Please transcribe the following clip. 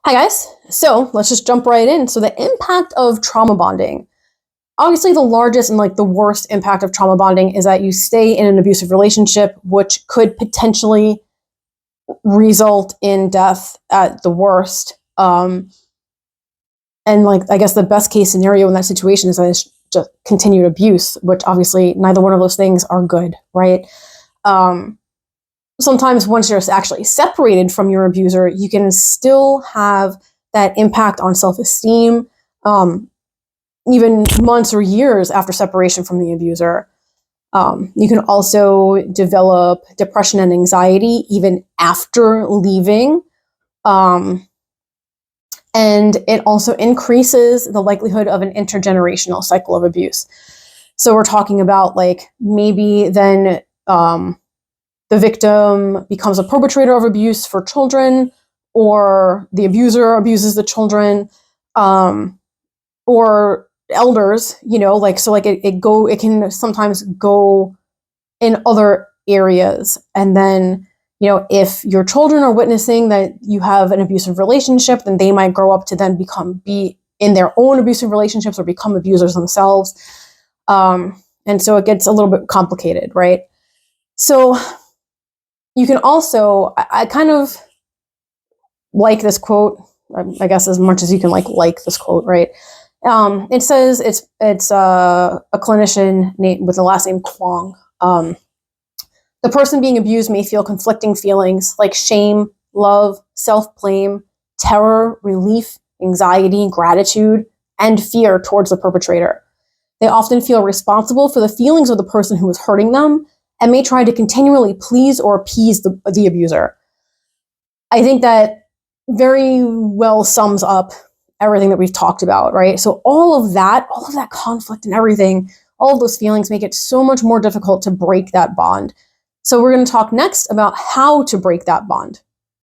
Hi guys. So let's just jump right in. So the impact of trauma bonding. Obviously, the largest and the worst impact of trauma bonding is that you stay in an abusive relationship, which could potentially result in death at the worst. And I guess the best case scenario in that situation is that it's just continued abuse, which obviously neither one of those things are good, right? Um, Sometimes once you're actually separated from your abuser, you can still have that impact on self-esteem, even months or years after separation from the abuser. You can also develop depression and anxiety even after leaving. And it also increases the likelihood of an intergenerational cycle of abuse. So we're talking about maybe then the victim becomes a perpetrator of abuse for children, or the abuser abuses the children, or elders. It can sometimes go in other areas, and then if your children are witnessing that you have an abusive relationship, then they might grow up to then be in their own abusive relationships or become abusers themselves, and so it gets a little bit complicated, right? So you can also, I kind of like this quote, I guess, as much as you can like this quote, right? It says it's a clinician named with the last name Kwong. The person being abused may feel conflicting feelings like shame, love, self-blame, terror, relief, anxiety, gratitude, and fear towards the perpetrator. They often feel responsible for the feelings of the person who is hurting them and may try to continually please or appease the abuser. I think that very well sums up everything that we've talked about, right? So all of that conflict and everything, all of those feelings make it so much more difficult to break that bond. So we're going to talk next about how to break that bond.